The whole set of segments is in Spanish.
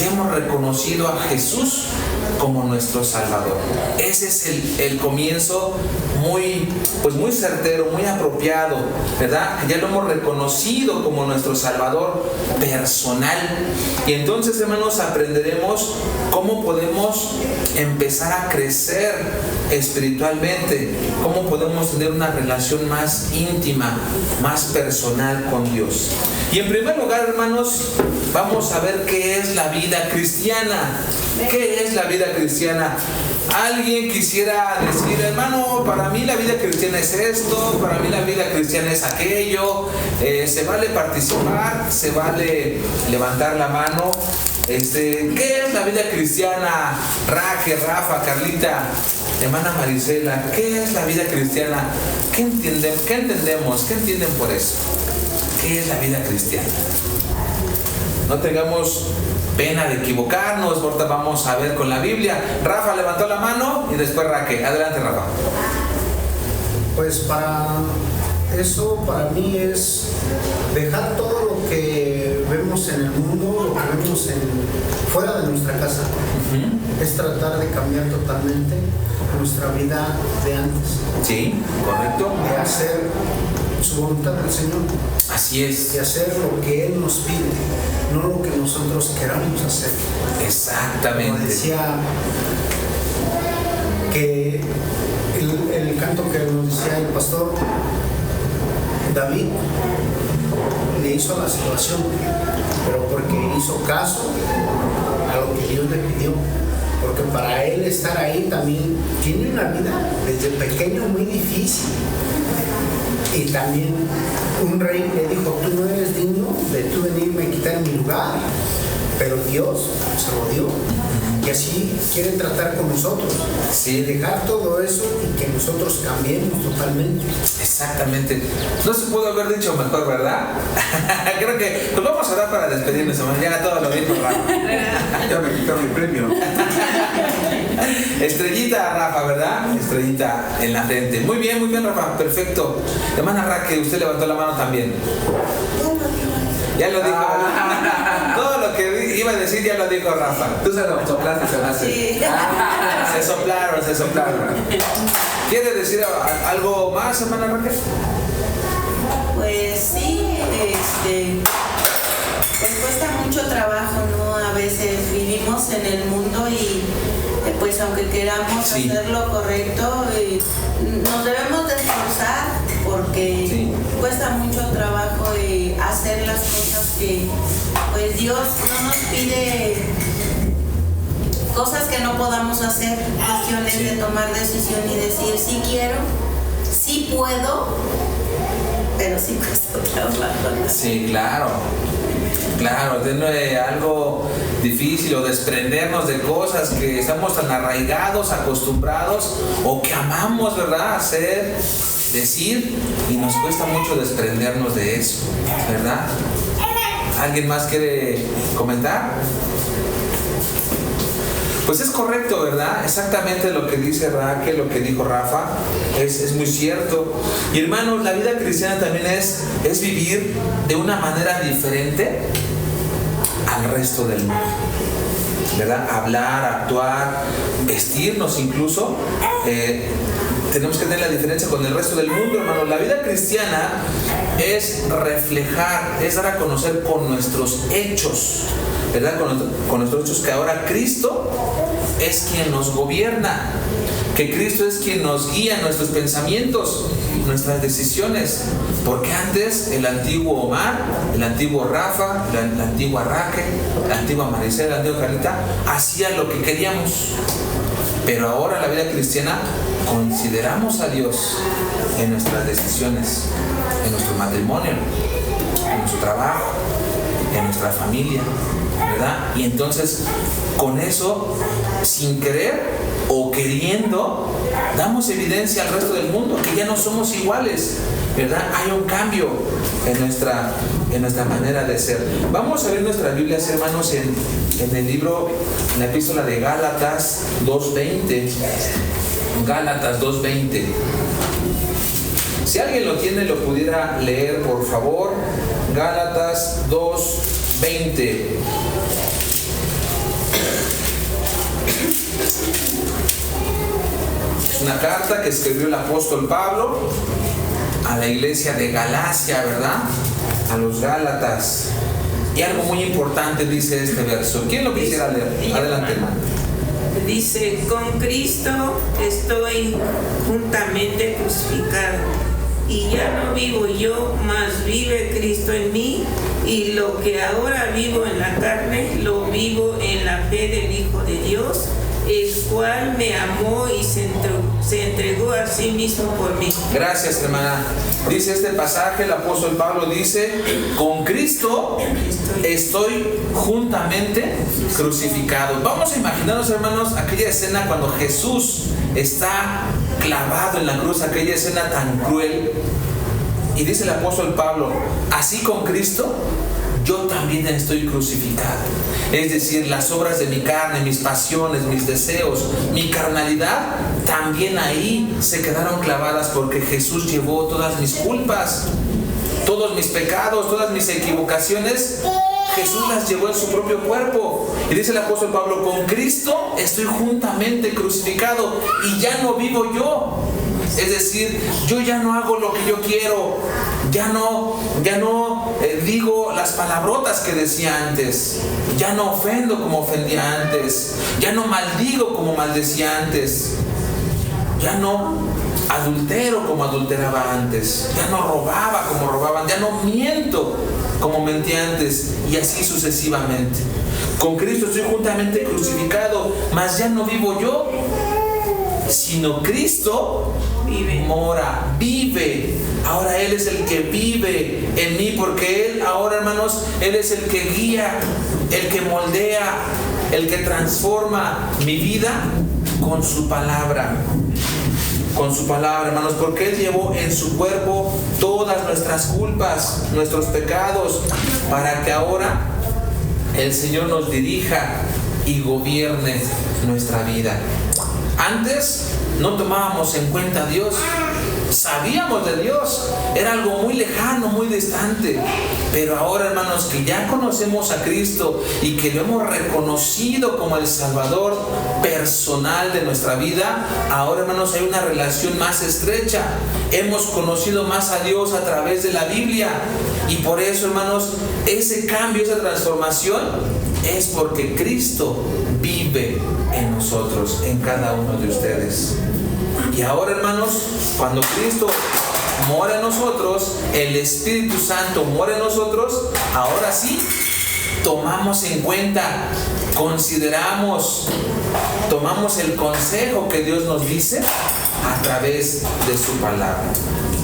ya hemos reconocido a Jesús como nuestro Salvador. Ese es el comienzo muy certero, muy apropiado, ¿verdad? Ya lo hemos reconocido como nuestro Salvador personal. Y entonces, hermanos, aprenderemos cómo podemos empezar a crecer espiritualmente, cómo podemos tener una relación más íntima, más personal con Dios. Y en primer lugar, hermanos, vamos a ver qué es la vida cristiana. ¿Qué es la vida cristiana? Alguien quisiera decir, hermano, para mí la vida cristiana es esto, para mí la vida cristiana es aquello, se vale participar, se vale levantar la mano. ¿Qué es la vida cristiana? Raquel, Rafa, Carlita, hermana Marisela, ¿qué es la vida cristiana? ¿Qué entendemos? ¿Qué entienden por eso? ¿Qué es la vida cristiana? No tengamos pena de equivocarnos. Ahorita vamos a ver con la Biblia. Rafa levantó la mano y después Raquel. Adelante, Rafa. Pues para mí es dejar todo lo que vemos en el mundo, lo que vemos fuera de nuestra casa. Es tratar de cambiar totalmente nuestra vida de antes. Sí, correcto. De hacer su voluntad del Señor. Así es. De hacer lo que Él nos pide, no lo que nosotros queramos hacer. Exactamente. Como decía que el canto que nos decía el pastor David, le hizo a la situación, pero porque hizo caso a lo que Dios le pidió. Porque para él estar ahí también tiene una vida desde pequeño muy difícil. Y también un rey le dijo, tú no eres digno de tú venirme a quitar mi lugar, pero Dios se lo dio. Y así quiere tratar con nosotros. Sí. Dejar todo eso y que nosotros cambiemos totalmente. Exactamente. No se pudo haber dicho mejor, ¿verdad? Creo que nos vamos a dar para despedirnos, hermano. Ya todo lo dijo Rafa. Ya me quitaron mi premio. Estrellita, Rafa, ¿verdad? Estrellita en la frente. Muy bien, Rafa. Perfecto. Hermana Raquel, usted levantó la mano también. Ya lo dijo. Todo lo que iba a decir ya lo dijo Rafa. Tú se lo soplaste, se lo hace. Sí. Se soplaron. ¿Quiere decir algo más, hermana Raquel? Pues sí, pues cuesta mucho trabajo, ¿no? A veces vivimos en el mundo y pues aunque queramos hacer lo correcto, nos debemos de esforzar porque cuesta mucho trabajo hacer las cosas que pues Dios no nos pide, cosas que no podamos hacer, cuestiones de tomar decisión y decir sí quiero, sí puedo, pero sí cuesta trabajo. Sí, claro, tiene algo difícil, o desprendernos de cosas que estamos tan arraigados, acostumbrados o que amamos, ¿verdad? Hacer, decir, y nos cuesta mucho desprendernos de eso, ¿verdad? ¿Alguien más quiere comentar? Pues es correcto, ¿verdad? Exactamente lo que dice Raquel, lo que dijo Rafa, es muy cierto. Y hermanos, la vida cristiana también es vivir de una manera diferente al resto del mundo, ¿verdad? Hablar, actuar, vestirnos incluso. Tenemos que tener la diferencia con el resto del mundo, hermanos. La vida cristiana es reflejar, es dar a conocer con nuestros hechos, ¿verdad? Con nuestros hechos que ahora Cristo es quien nos gobierna, que Cristo es quien nos guía en nuestros pensamientos, nuestras decisiones. Porque antes el antiguo Omar, el antiguo Rafa, la antigua Raquel, la antigua Marisela, la antigua Carlita, hacía lo que queríamos. Pero ahora la vida cristiana consideramos a Dios en nuestras decisiones, en nuestro matrimonio, en nuestro trabajo, en nuestra familia, ¿verdad? Y entonces con eso, sin querer o queriendo, damos evidencia al resto del mundo que ya no somos iguales, ¿verdad? Hay un cambio en nuestra manera de ser. Vamos a ver nuestras Biblias, hermanos, en el libro, en la epístola de Gálatas 2:20. Gálatas 2:20. Si alguien lo tiene, lo pudiera leer, por favor. Gálatas 2:20. Es una carta que escribió el apóstol Pablo a la iglesia de Galacia, ¿verdad? A los Gálatas. Y algo muy importante dice este verso. ¿Quién lo quisiera leer? Adelante, hermano. Dice: con Cristo estoy juntamente crucificado, y ya no vivo yo, mas vive Cristo en mí, y lo que ahora vivo en la carne, lo vivo en la fe del Hijo de Dios, el cual me amó y se entregó a sí mismo por mí. Gracias, hermana. Dice este pasaje, el apóstol Pablo dice: con Cristo estoy juntamente crucificado. Vamos a imaginarnos, hermanos, aquella escena cuando Jesús está clavado en la cruz, aquella escena tan cruel. Y dice el apóstol Pablo: así con Cristo yo también estoy crucificado. Es decir, las obras de mi carne, mis pasiones, mis deseos, mi carnalidad, también ahí se quedaron clavadas, porque Jesús llevó todas mis culpas, todos mis pecados, todas mis equivocaciones. Jesús las llevó en su propio cuerpo. Y dice el apóstol Pablo: con Cristo estoy juntamente crucificado, y ya no vivo yo. Es decir, yo ya no hago lo que yo quiero, ya no digo las palabrotas que decía antes, ya no ofendo como ofendía antes, ya no maldigo como maldecía antes, ya no adultero como adulteraba antes, ya no robaba como robaban, ya no miento como mentía antes, y así sucesivamente. Con Cristo estoy juntamente crucificado, mas ya no vivo yo, sino Cristo mora, vive. Ahora Él es el que vive en mí, porque Él, ahora, hermanos, Él es el que guía, el que moldea, el que transforma mi vida con su palabra. Con su palabra, hermanos, porque Él llevó en su cuerpo todas nuestras culpas, nuestros pecados, para que ahora el Señor nos dirija y gobierne nuestra vida. Antes no tomábamos en cuenta a Dios, sabíamos de Dios, era algo muy lejano, muy distante, pero ahora, hermanos, que ya conocemos a Cristo y que lo hemos reconocido como el Salvador personal de nuestra vida, ahora, hermanos, hay una relación más estrecha. Hemos conocido más a Dios a través de la Biblia, y por eso, hermanos, ese cambio, esa transformación es porque Cristo vive en nosotros, en cada uno de ustedes. Y ahora, hermanos, cuando Cristo mora en nosotros, el Espíritu Santo mora en nosotros, ahora sí tomamos en cuenta, consideramos, tomamos el consejo que Dios nos dice a través de su palabra.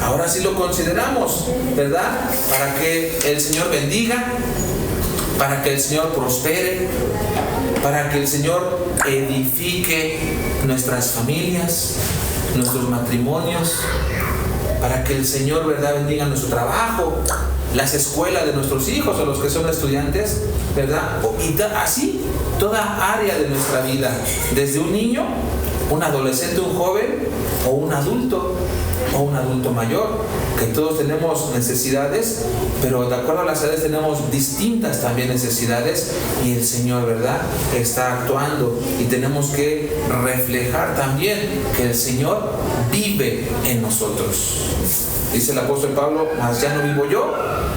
Ahora sí lo consideramos, ¿verdad? Para que el Señor bendiga, para que el Señor prospere, para que el Señor edifique nuestras familias, nuestros matrimonios, para que el Señor, ¿verdad?, bendiga nuestro trabajo, las escuelas de nuestros hijos o los que son estudiantes, ¿verdad? Y así toda área de nuestra vida, desde un niño, un adolescente, un joven o un adulto mayor, que todos tenemos necesidades, pero de acuerdo a las edades tenemos distintas también necesidades, y el Señor, ¿verdad?, está actuando, y tenemos que reflejar también que el Señor vive en nosotros. Dice el apóstol Pablo: mas ya no vivo yo,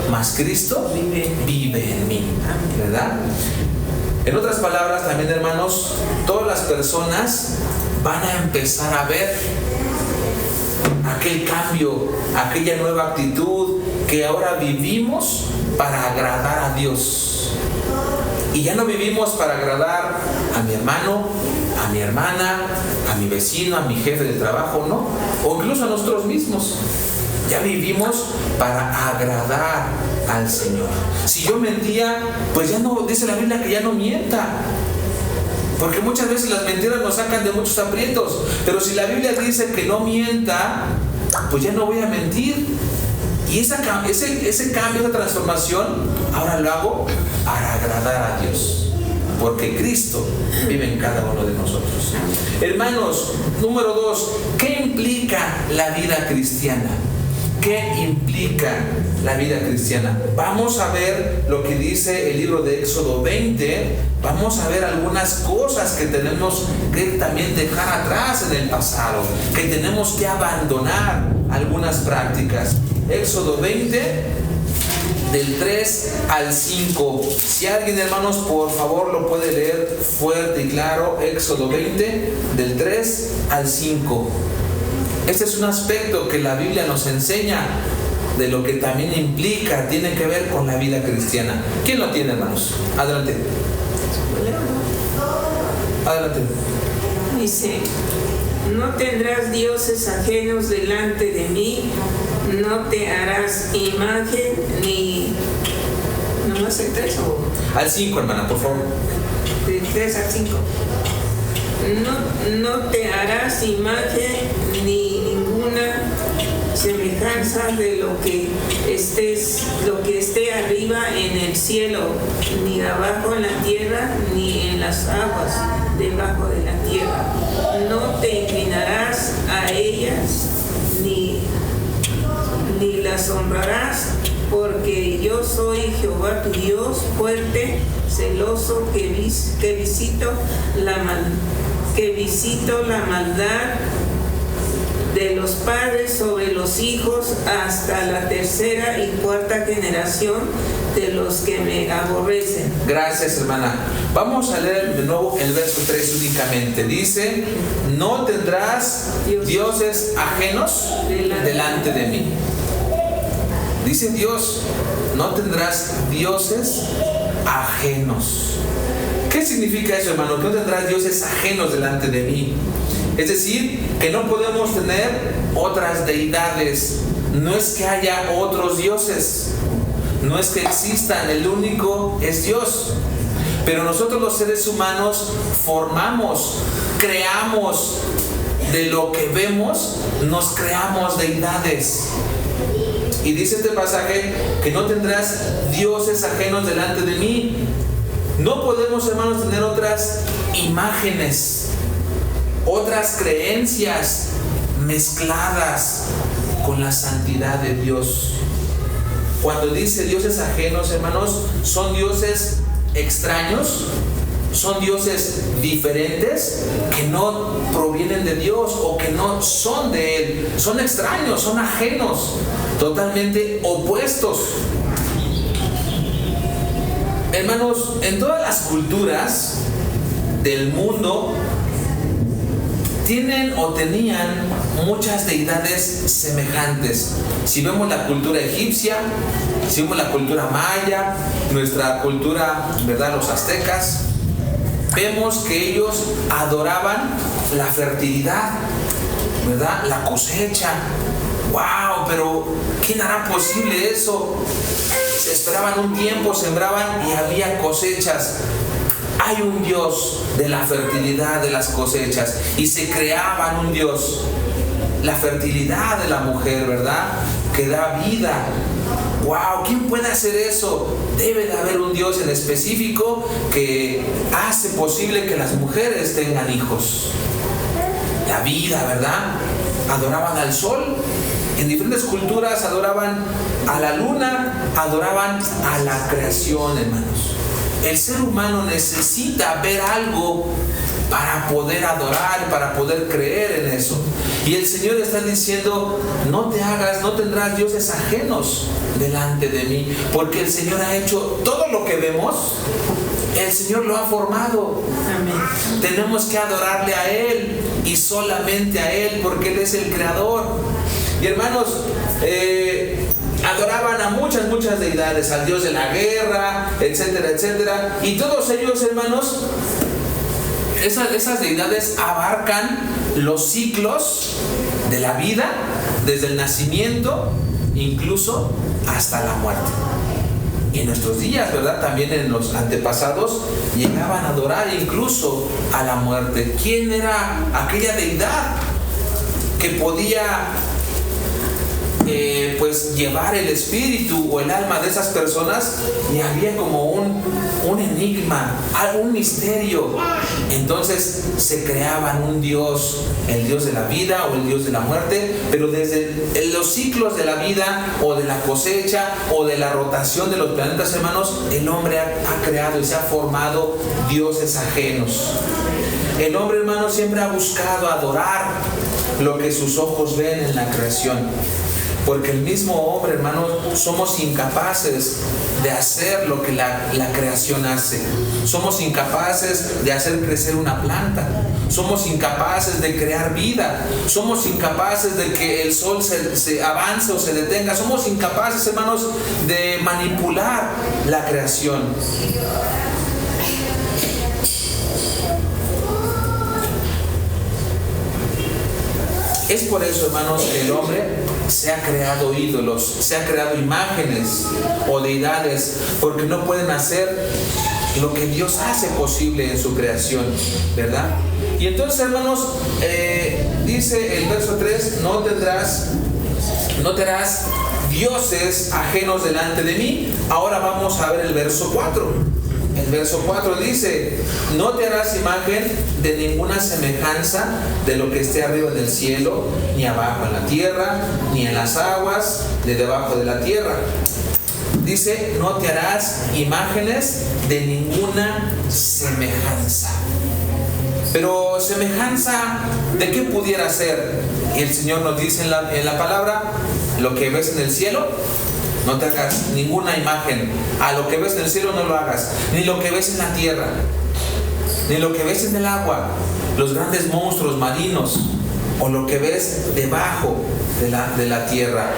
mas Cristo vive en mí, ¿verdad? En otras palabras también, hermanos, todas las personas van a empezar a ver aquel cambio, aquella nueva actitud, que ahora vivimos para agradar a Dios. Y ya no vivimos para agradar a mi hermano, a mi hermana, a mi vecino, a mi jefe de trabajo, ¿no? O incluso a nosotros mismos. Ya vivimos para agradar al Señor. Si yo mentía, pues ya no, dice la Biblia que ya no mienta. Porque muchas veces las mentiras nos sacan de muchos aprietos. Pero si la Biblia dice que no mienta, pues ya no voy a mentir. Y ese cambio, esa transformación, ahora lo hago para agradar a Dios. Porque Cristo vive en cada uno de nosotros. Hermanos, número 2, ¿qué implica la vida cristiana? ¿Qué implica la vida cristiana? Vamos a ver lo que dice el libro de Éxodo 20. Vamos a ver algunas cosas que tenemos que también dejar atrás en el pasado, que tenemos que abandonar algunas prácticas. Éxodo 20, del 3 al 5. Si alguien, hermanos, por favor lo puede leer fuerte y claro. Éxodo 20, del 3 al 5. Este es un aspecto que la Biblia nos enseña de lo que también implica, tiene que ver con la vida cristiana. ¿Quién lo tiene, hermanos? Adelante. Adelante. Dice: no tendrás dioses ajenos delante de mí, no te harás imagen ni... ¿No más el 3 o...? Al 5, hermana, por favor. De 3 al 5. No te harás imagen ni ninguna semejanza de lo que esté arriba en el cielo, ni abajo en la tierra, ni en las aguas debajo de la tierra. No te inclinarás a ellas, ni las honrarás, porque yo soy Jehová tu Dios, fuerte, celoso, que visito la maldad de los padres sobre los hijos hasta la tercera y cuarta generación de los que me aborrecen. Gracias, hermana. Vamos a leer de nuevo el verso 3 únicamente. Dice: no tendrás dioses ajenos delante de mí. Dice Dios: no tendrás dioses ajenos. ¿Qué significa eso, hermano? Que no tendrás dioses ajenos delante de mí. Es decir, que no podemos tener otras deidades. No es que haya otros dioses, no es que existan, el único es Dios. Pero nosotros los seres humanos formamos, creamos de lo que vemos, nos creamos deidades. Y dice este pasaje que no tendrás dioses ajenos delante de mí. No podemos, hermanos, tener otras imágenes, otras creencias mezcladas con la santidad de Dios. Cuando dice dioses ajenos, hermanos, son dioses extraños, son dioses diferentes que no provienen de Dios o que no son de Él. Son extraños, son ajenos, totalmente opuestos. Hermanos, en todas las culturas del mundo tienen o tenían muchas deidades semejantes. Si vemos la cultura egipcia, si vemos la cultura maya, nuestra cultura, ¿verdad?, los aztecas, vemos que ellos adoraban la fertilidad, ¿verdad?, la cosecha. ¡Wow! Pero ¿quién hará posible eso? Se esperaban un tiempo, sembraban y había cosechas. Hay un Dios de la fertilidad de las cosechas y se creaban un Dios. La fertilidad de la mujer, ¿verdad?, que da vida. ¡Wow! ¿Quién puede hacer eso? Debe de haber un Dios en específico que hace posible que las mujeres tengan hijos. La vida, ¿verdad? Adoraban al sol. En diferentes culturas adoraban a la luna, adoraban a la creación, hermanos. El ser humano necesita ver algo para poder adorar, para poder creer en eso. Y el Señor está diciendo: no tendrás dioses ajenos delante de mí, porque el Señor ha hecho todo lo que vemos. El Señor lo ha formado. Amén. Tenemos que adorarle a Él y solamente a Él, porque Él es el creador. Y hermanos, adoraban a muchas deidades, al Dios de la guerra, etcétera, etcétera. Y todos ellos, hermanos, esas deidades abarcan los ciclos de la vida, desde el nacimiento, incluso hasta la muerte. Y en nuestros días, ¿verdad?, también en los antepasados, llegaban a adorar incluso a la muerte. ¿Quién era aquella deidad que podía pues llevar el espíritu o el alma de esas personas? Y había como un un enigma, un misterio. Entonces se creaban un Dios, el Dios de la vida o el Dios de la muerte, pero desde los ciclos de la vida o de la cosecha o de la rotación de los planetas, hermanos, el hombre ha creado y se ha formado dioses ajenos. El hombre, hermanos, siempre ha buscado adorar lo que sus ojos ven en la creación. Porque el mismo hombre, hermanos, somos incapaces de hacer lo que la creación hace. Somos incapaces de hacer crecer una planta. Somos incapaces de crear vida. Somos incapaces de que el sol se avance o se detenga. Somos incapaces, hermanos, de manipular la creación. Es por eso, hermanos, que el hombre se ha creado ídolos, se ha creado imágenes o deidades, porque no pueden hacer lo que Dios hace posible en su creación, ¿verdad? Y entonces, hermanos, dice el verso 3, no tendrás dioses ajenos delante de mí. Ahora vamos a ver el verso 4. El verso 4 dice: no te harás imagen de ninguna semejanza de lo que esté arriba del cielo, ni abajo en la tierra, ni en las aguas de debajo de la tierra. Dice: no te harás imágenes de ninguna semejanza. Pero semejanza, ¿de qué pudiera ser? Y el Señor nos dice en la palabra: lo que ves en el cielo, no te hagas ninguna imagen. A lo que ves en el cielo no lo hagas. Ni lo que ves en la tierra, ni lo que ves en el agua, los grandes monstruos marinos, o lo que ves debajo de la tierra.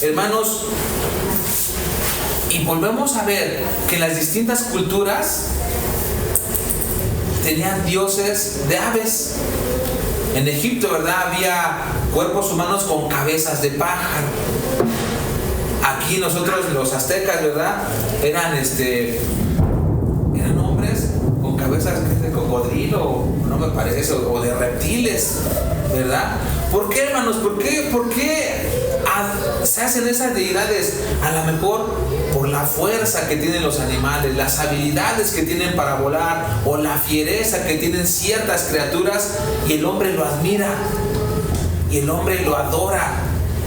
Hermanos, y volvemos a ver que en las distintas culturas tenían dioses de aves. En Egipto, ¿verdad?, había cuerpos humanos con cabezas de pájaro. Aquí nosotros, los aztecas, ¿verdad?, eran hombres con cabezas de cocodrilo, no me parece, o de reptiles, ¿verdad? ¿Por qué, hermanos? ¿Por qué se hacen esas deidades? A lo mejor por la fuerza que tienen los animales, las habilidades que tienen para volar, o la fiereza que tienen ciertas criaturas, y el hombre lo admira, y el hombre lo adora,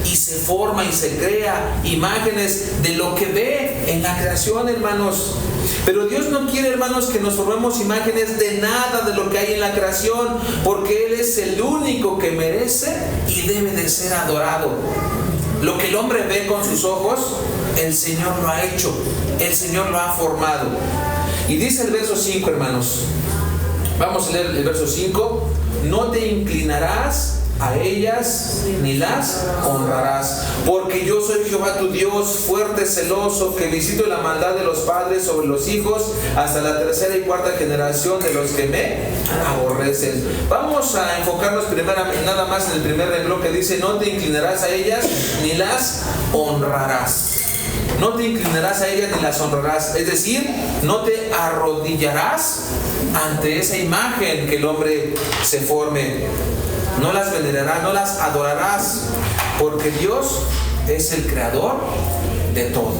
y se forma y se crea imágenes de lo que ve en la creación, hermanos. Pero Dios no quiere, hermanos, que nos formemos imágenes de nada de lo que hay en la creación, porque Él es el único que merece y debe de ser adorado. Lo que el hombre ve con sus ojos, el Señor lo ha hecho, el Señor lo ha formado. Y dice el verso 5, hermanos, vamos a leer el verso 5: no te inclinarás a ellas ni las honrarás, porque yo soy Jehová tu Dios, fuerte, celoso, que visito la maldad de los padres sobre los hijos hasta la tercera y cuarta generación de los que me aborrecen. Vamos a enfocarnos nada más en el primer renglón, que dice: no te inclinarás a ellas ni las honrarás. No te inclinarás a ellas ni las honrarás, es decir, no te arrodillarás ante esa imagen que el hombre se forme. No las venerarás, no las adorarás, porque Dios es el creador de todo,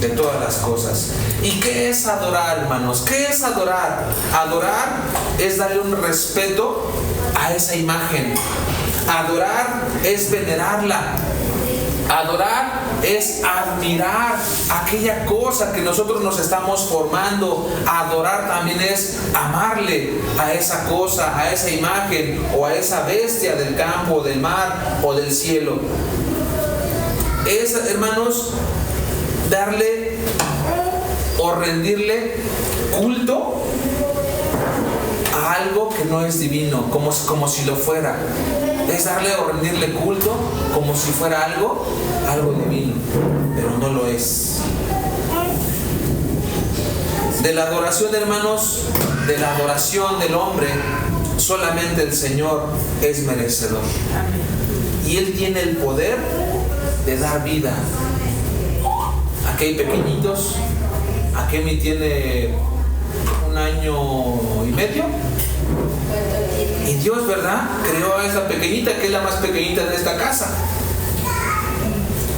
de todas las cosas. ¿Y qué es adorar, hermanos? ¿Qué es adorar? Adorar es darle un respeto a esa imagen. Adorar es venerarla. Adorar es admirar aquella cosa que nosotros nos estamos formando. Adorar también es amarle a esa cosa, a esa imagen o a esa bestia del campo, del mar o del cielo. Es, hermanos, darle o rendirle culto a algo que no es divino, como si lo fuera. Es darle o rendirle culto como si fuera algo divino, pero no lo es. De la adoración, hermanos, de la adoración del hombre, solamente el Señor es merecedor. Y Él tiene el poder de dar vida. Aquí hay pequeñitos. Aquí mi tiene 1 año y medio. Y Dios, ¿verdad?, creó a esa pequeñita, que es la más pequeñita de esta casa.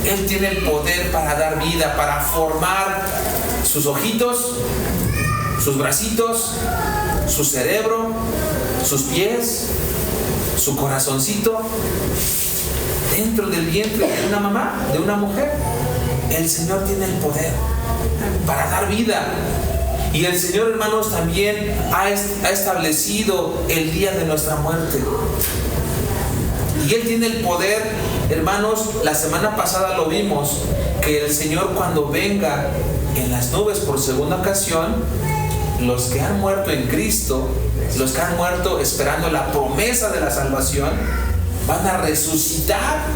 Él tiene el poder para dar vida, para formar sus ojitos, sus bracitos, su cerebro, sus pies, su corazoncito, dentro del vientre de una mamá, de una mujer. El Señor tiene el poder para dar vida. Y el Señor, hermanos, también ha establecido el día de nuestra muerte. Y Él tiene el poder, hermanos. La semana pasada lo vimos, que el Señor, cuando venga en las nubes por segunda ocasión, los que han muerto en Cristo, los que han muerto esperando la promesa de la salvación, van a resucitar.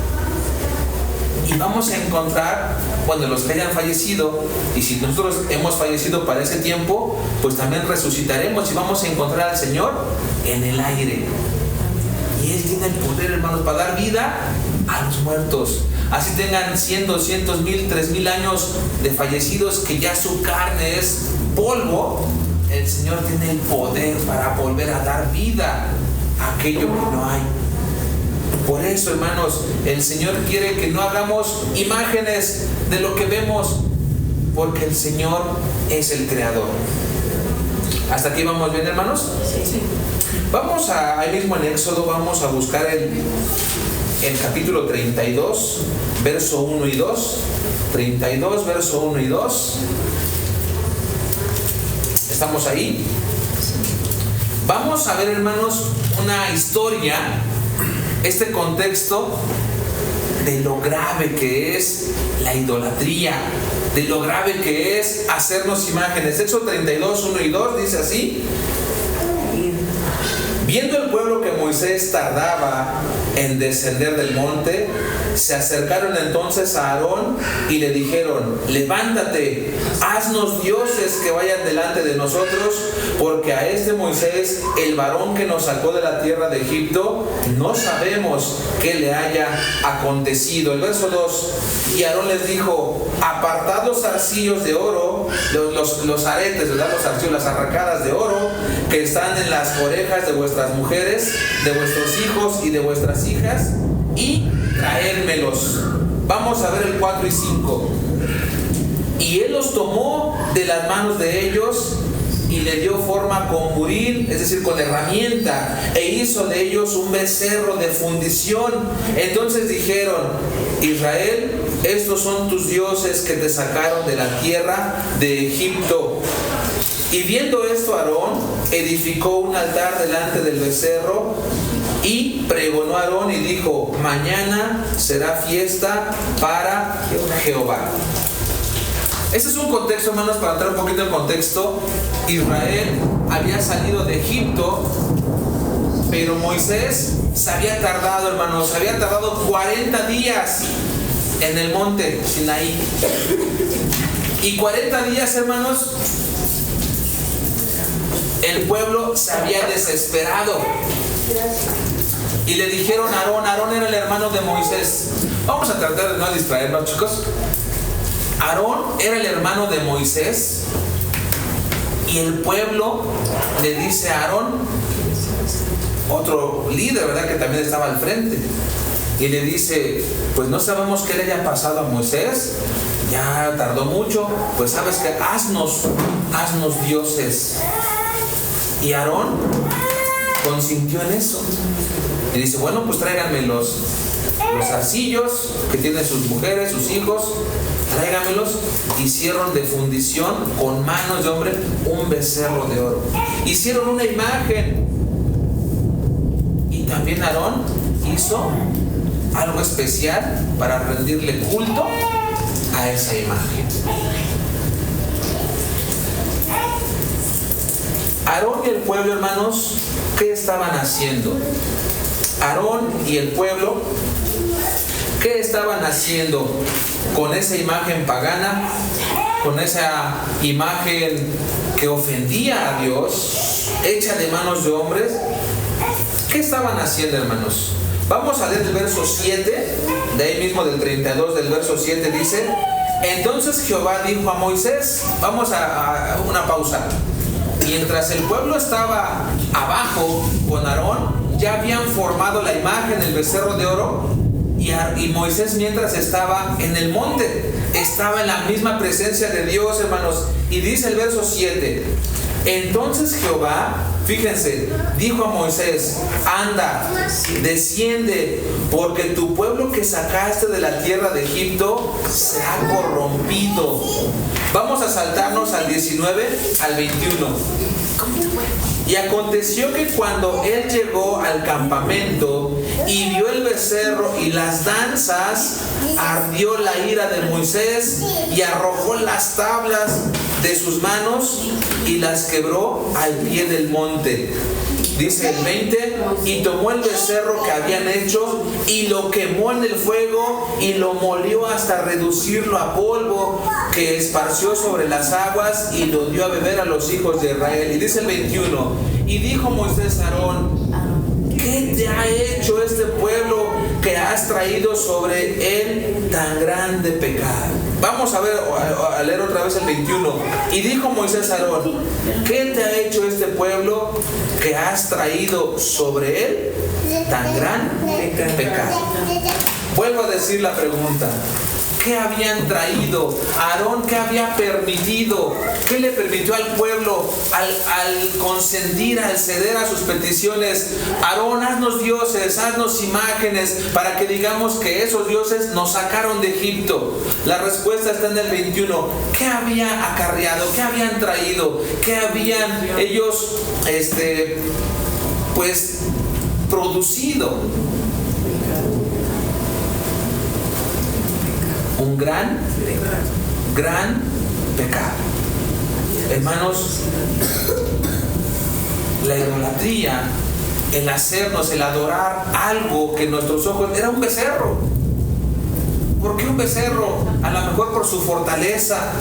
Y vamos a encontrar, bueno, los que hayan fallecido, y si nosotros hemos fallecido para ese tiempo, pues también resucitaremos y vamos a encontrar al Señor en el aire. Y Él tiene el poder, hermanos, para dar vida a los muertos. Así tengan 100, 200, 1000, 3000 años de fallecidos, que ya su carne es polvo, el Señor tiene el poder para volver a dar vida a aquello que no hay. Por eso, hermanos, el Señor quiere que no hagamos imágenes de lo que vemos, porque el Señor es el creador. ¿Hasta aquí vamos bien, hermanos? Sí. Vamos ahí mismo en Éxodo, vamos a buscar el capítulo 32, verso 1 y 2. 32, verso 1 y 2. ¿Estamos ahí? Vamos a ver, hermanos, una historia, este contexto de lo grave que es la idolatría, de lo grave que es hacernos imágenes. Éxodo 32, 1 y 2 dice así: viendo el pueblo que Moisés tardaba en descender del monte, se acercaron entonces a Aarón y le dijeron: levántate, haznos dioses que vayan delante de nosotros, porque a este Moisés, el varón que nos sacó de la tierra de Egipto, no sabemos qué le haya acontecido. El verso 2: y Aarón les dijo: apartad los zarcillos de oro, los aretes, ¿verdad? Los zarcillos, las arracadas de oro que están en las orejas de vuestras mujeres, de vuestros hijos y de vuestras hijas, y traérmelos. Vamos a ver el 4 y 5. Y él los tomó de las manos de ellos y le dio forma con buril, es decir, con herramienta, e hizo de ellos un becerro de fundición. Entonces dijeron: Israel, estos son tus dioses que te sacaron de la tierra de Egipto. Y viendo esto, Aarón edificó un altar delante del becerro, y pregonó a Aarón y dijo: mañana será fiesta para Jehová. Este es un contexto, hermanos, para entrar un poquito en contexto. Israel había salido de Egipto, pero Moisés se había tardado, hermanos, se había tardado 40 días en el monte Sinaí. Y 40 días, hermanos, el pueblo se había desesperado. Y le dijeron a Aarón, Aarón era el hermano de Moisés. Vamos a tratar de no distraernos, chicos. Aarón era el hermano de Moisés, y el pueblo le dice a Aarón, otro líder, ¿verdad?, que también estaba al frente, y le dice: pues no sabemos qué le haya pasado a Moisés, ya tardó mucho, pues sabes que haznos dioses. Y Aarón consintió en eso y dice: bueno, pues tráiganme los zarcillos que tienen sus mujeres, sus hijos, tráigamelos. Hicieron de fundición con manos de hombre un becerro de oro. Hicieron una imagen, y también Aarón hizo algo especial para rendirle culto a esa imagen. Aarón y el pueblo, hermanos, ¿qué estaban haciendo? Aarón y el pueblo, ¿qué estaban haciendo con esa imagen pagana? Con esa imagen que ofendía a Dios, hecha de manos de hombres. ¿Qué estaban haciendo, hermanos? Vamos a leer el verso 7, de ahí mismo del 32, del verso 7, dice: entonces Jehová dijo a Moisés, vamos a una pausa. Mientras el pueblo estaba abajo con Aarón, ya habían formado la imagen, el becerro de oro, Y Moisés, mientras estaba en el monte, estaba en la misma presencia de Dios, hermanos. Y dice el verso 7: entonces Jehová, fíjense, dijo a Moisés: anda, desciende, porque tu pueblo que sacaste de la tierra de Egipto se ha corrompido. Vamos a saltarnos al 19 al 21. Y aconteció que cuando él llegó al campamento y vio el becerro y las danzas, ardió la ira de Moisés y arrojó las tablas de sus manos y las quebró al pie del monte. Dice el 20: y tomó el becerro que habían hecho y lo quemó en el fuego y lo molió hasta reducirlo a polvo, que esparció sobre las aguas, y lo dio a beber a los hijos de Israel. Y dice el 21: y dijo Moisés a Aarón: ¿qué te ha hecho este pueblo que has traído sobre él tan grande pecado? Vamos a ver, a leer otra vez el 21. Y dijo Moisés a Aarón: ¿qué te ha hecho este pueblo que has traído sobre él tan gran pecado? Vuelvo a decir la pregunta: ¿qué habían traído? Aarón, ¿qué había permitido? ¿Qué le permitió al pueblo al consentir, al ceder a sus peticiones? Aarón, haznos dioses, haznos imágenes, para que digamos que esos dioses nos sacaron de Egipto. La respuesta está en el 21. ¿Qué había acarreado? ¿Qué habían traído? ¿Qué habían ellos, producido? Un gran pecado. Hermanos, la idolatría, el hacernos, el adorar algo que en nuestros ojos era un becerro. ¿Por qué un becerro? A lo mejor por su fortaleza,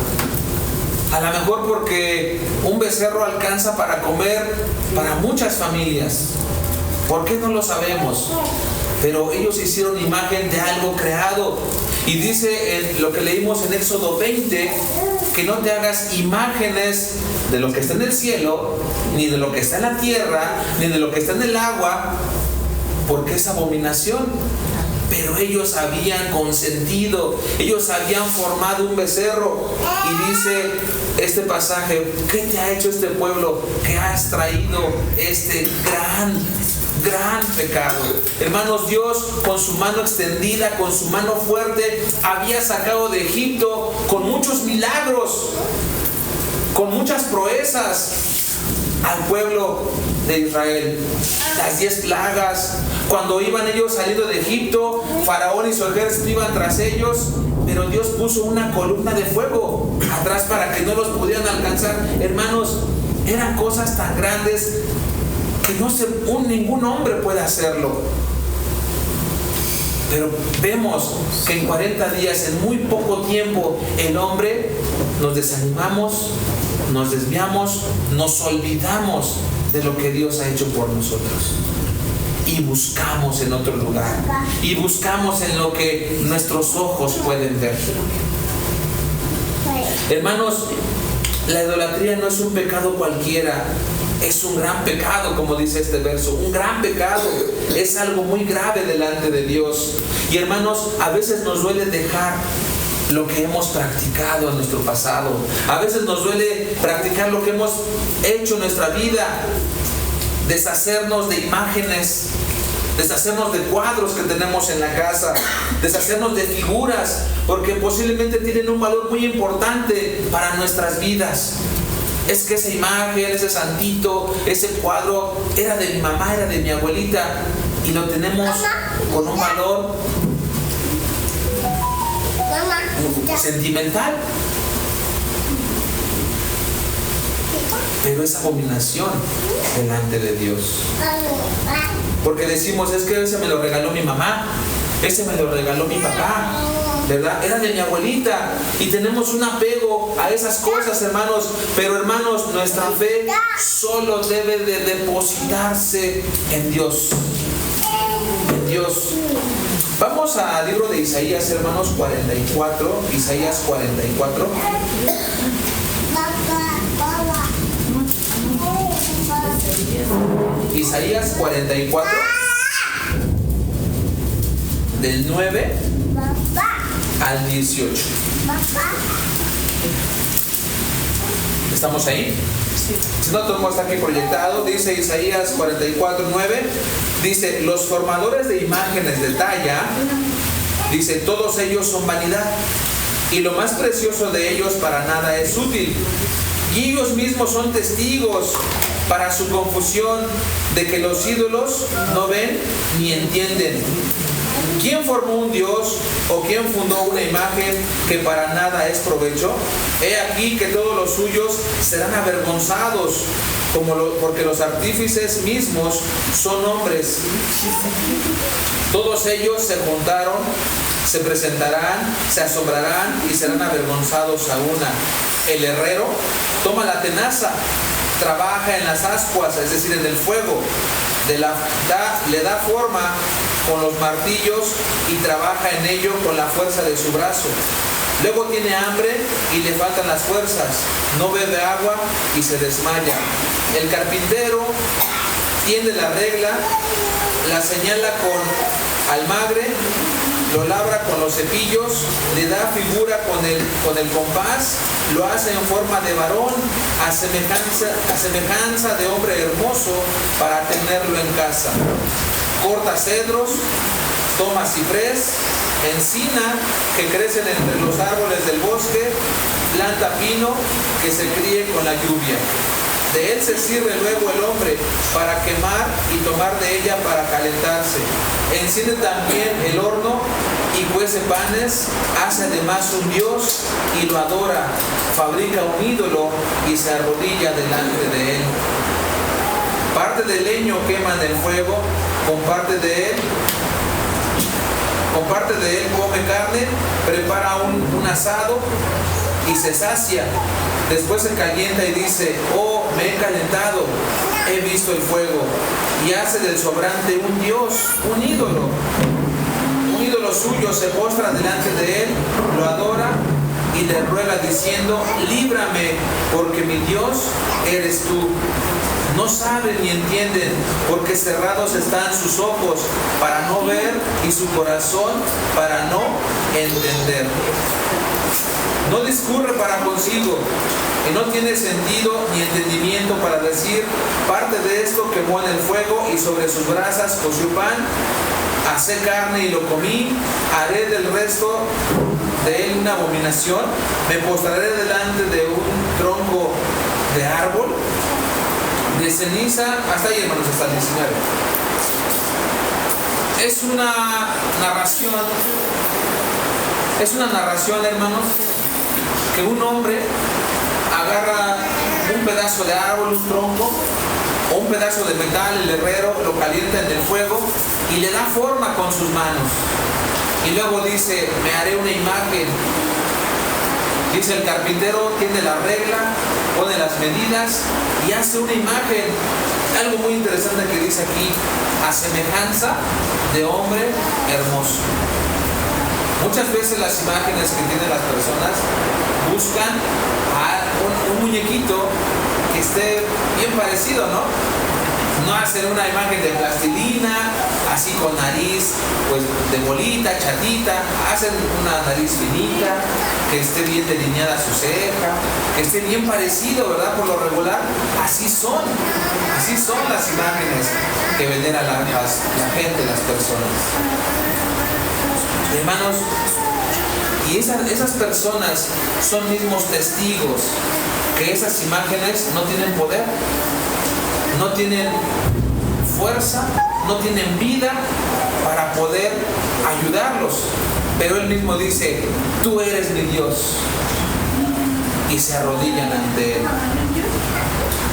a lo mejor porque un becerro alcanza para comer para muchas familias. ¿Por qué no lo sabemos? Pero ellos hicieron imagen de algo creado. Y dice en lo que leímos en Éxodo 20, que no te hagas imágenes de lo que está en el cielo, ni de lo que está en la tierra, ni de lo que está en el agua, porque es abominación. Pero ellos habían consentido, ellos habían formado un becerro. Y dice este pasaje: ¿qué te ha hecho este pueblo que has traído este gran pecado? Hermanos, Dios con su mano extendida, con su mano fuerte, había sacado de Egipto con muchos milagros, con muchas proezas al pueblo de Israel. Las 10 plagas, cuando iban ellos saliendo de Egipto, Faraón y su ejército iban tras ellos, pero Dios puso una columna de fuego atrás para que no los pudieran alcanzar. Hermanos, eran cosas tan grandes que ningún hombre puede hacerlo. Pero vemos que en 40 días, en muy poco tiempo, el hombre nos desanimamos, nos desviamos, nos olvidamos de lo que Dios ha hecho por nosotros. Y buscamos en otro lugar. Y buscamos en lo que nuestros ojos pueden ver. Hermanos, la idolatría no es un pecado cualquiera. Es un gran pecado, como dice este verso. Un gran pecado. Es algo muy grave delante de Dios. Y hermanos, a veces nos duele dejar lo que hemos practicado en nuestro pasado. A veces nos duele practicar lo que hemos hecho en nuestra vida. Deshacernos de imágenes, deshacernos de cuadros que tenemos en la casa, deshacernos de figuras, porque posiblemente tienen un valor muy importante para nuestras vidas. Es que esa imagen, ese santito, ese cuadro era de mi mamá, era de mi abuelita, y lo tenemos con un valor sentimental. Pero es abominación delante de Dios. Porque decimos: es que ese me lo regaló mi mamá, ese me lo regaló mi papá, ¿verdad? Era de mi abuelita. Y tenemos un apego a esas cosas, hermanos. Pero hermanos, nuestra fe solo debe de depositarse en Dios. En Dios. Vamos al libro de Isaías, hermanos, 44. Isaías 44. Isaías 44. del 9 al 18. ¿Estamos ahí? Sí. Si no, todo está aquí proyectado. Dice Isaías 44:9. Dice: los formadores de imágenes de talla, dice, todos ellos son vanidad, y lo más precioso de ellos para nada es útil. Y ellos mismos son testigos para su confusión de que los ídolos no ven ni entienden. ¿Quién formó un Dios o quién fundó una imagen que para nada es provecho? He aquí que todos los suyos serán avergonzados, porque los artífices mismos son hombres. Todos ellos se juntaron, se presentarán, se asombrarán y serán avergonzados a una. El herrero toma la tenaza, trabaja en las ascuas, es decir, en el fuego, le da forma con los martillos y trabaja en ello con la fuerza de su brazo. Luego tiene hambre y le faltan las fuerzas, no bebe agua y se desmaya. El carpintero tiende la regla, la señala con almagre, lo labra con los cepillos, le da figura con el compás, lo hace en forma de varón, a semejanza de hombre hermoso, para tenerlo en casa. Corta cedros, toma ciprés, encina que crecen entre los árboles del bosque, planta pino que se críe con la lluvia. De él se sirve luego el hombre para quemar y tomar de ella para calentarse. Enciende también el horno y cuece panes, hace además un dios y lo adora, fabrica un ídolo y se arrodilla delante de él. Parte del leño quema en el fuego, con parte de él come carne, prepara un asado y se sacia. Después se calienta y dice: oh, me he calentado, he visto el fuego. Y hace del sobrante un dios, un ídolo suyo, se postra delante de él, lo adora y le ruega diciendo: líbrame, porque mi Dios eres tú. No saben ni entienden, porque cerrados están sus ojos para no ver y su corazón para no entender. No discurre para consigo y no tiene sentido ni entendimiento para decir: parte de esto quemó en el fuego y sobre sus brasas coció pan, hacé carne y lo comí, haré del resto de él una abominación, me postraré delante de un tronco de árbol, de ceniza. Hasta ahí, hermanos, hasta el 19. Es una narración, hermanos, que un hombre agarra un pedazo de árbol, un tronco o un pedazo de metal, el herrero lo calienta en el fuego y le da forma con sus manos. Y luego dice: me haré una imagen. Dice: el carpintero tiene la regla, pone las medidas y hace una imagen. Algo muy interesante que dice aquí: a semejanza de hombre hermoso. Muchas veces las imágenes que tienen las personas buscan a un muñequito que esté bien parecido, ¿no? No hacen una imagen de plastilina, así con nariz pues de bolita, chatita. Hacen una nariz finita, que esté bien delineada su ceja, que esté bien parecido, ¿verdad? Por lo regular, así son las imágenes que venera la gente, las personas. Hermanos, y esas personas son mismos testigos que esas imágenes no tienen poder, no tienen fuerza, no tienen vida para poder ayudarlos. Pero él mismo dice: tú eres mi Dios. Y se arrodillan ante él.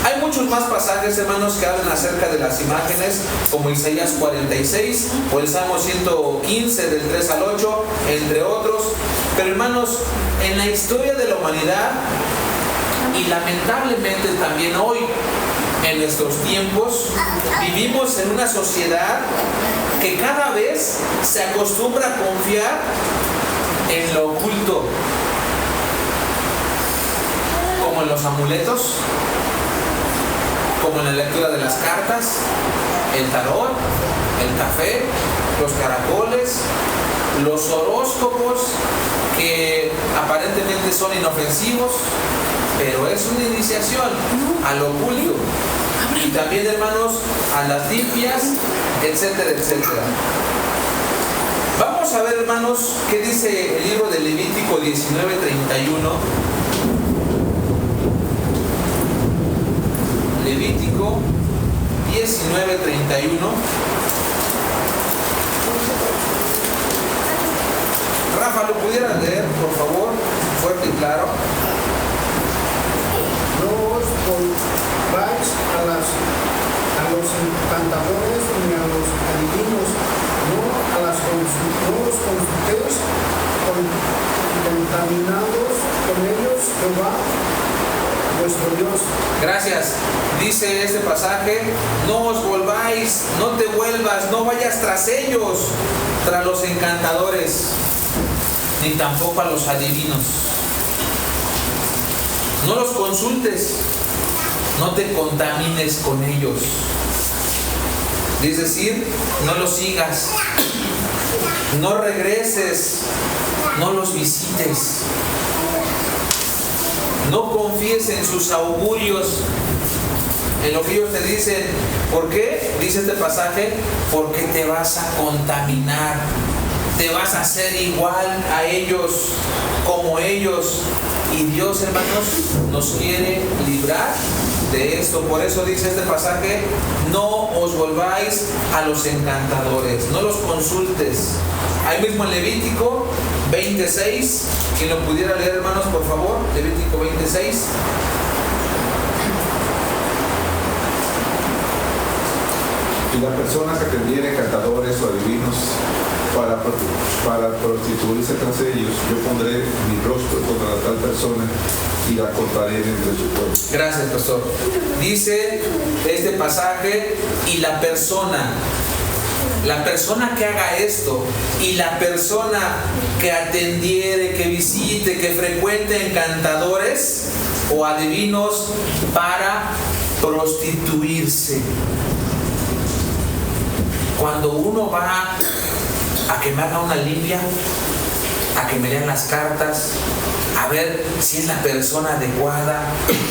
Hay muchos más pasajes, hermanos, que hablan acerca de las imágenes, como Isaías 46 o el Salmo 115 del 3 al 8, entre otros. Pero, hermanos, en la historia de la humanidad, y lamentablemente también hoy, en nuestros tiempos, vivimos en una sociedad que cada vez se acostumbra a confiar en lo oculto, como en los amuletos, como en la lectura de las cartas, el tarot, el café, los caracoles, los horóscopos, que aparentemente son inofensivos, pero es una iniciación al oculto. Y también, hermanos, a las limpias, etcétera, etcétera. Vamos a ver, hermanos, qué dice el libro de Levítico 19:31. Levítico 19:31. Rafa, ¿lo pudieras leer, por favor? Fuerte y claro. No os volváis a los encantadores ni a los adivinos, no los consultéis contaminados con ellos, Jehová vuestro Dios. Gracias. Dice este pasaje, no os volváis, no te vuelvas, no vayas tras ellos, tras los encantadores, ni tampoco a los adivinos. No los consultes, no te contamines con ellos. Es decir, no los sigas, no regreses, no los visites. No confíes en sus augurios, en lo que ellos te dicen. ¿Por qué? Dice este pasaje, porque te vas a contaminar, te vas a hacer igual a ellos, como ellos. Y Dios, hermanos, nos quiere librar de esto. Por eso dice este pasaje, no os volváis a los encantadores, no los consultes. Ahí mismo en Levítico 26, quien lo pudiera leer, hermanos, por favor, Levítico 26. Y la persona que atendiera encantadores o adivinos para prostituirse tras ellos, yo pondré mi rostro contra la tal persona y la cortaré dentro de su pueblo. Gracias, pastor. Dice este pasaje, y la persona que haga esto, y la persona que atendiere, que visite, que frecuente encantadores o adivinos para prostituirse. Cuando uno va a que me haga una limpia, a que me lean las cartas, a ver si es la persona adecuada,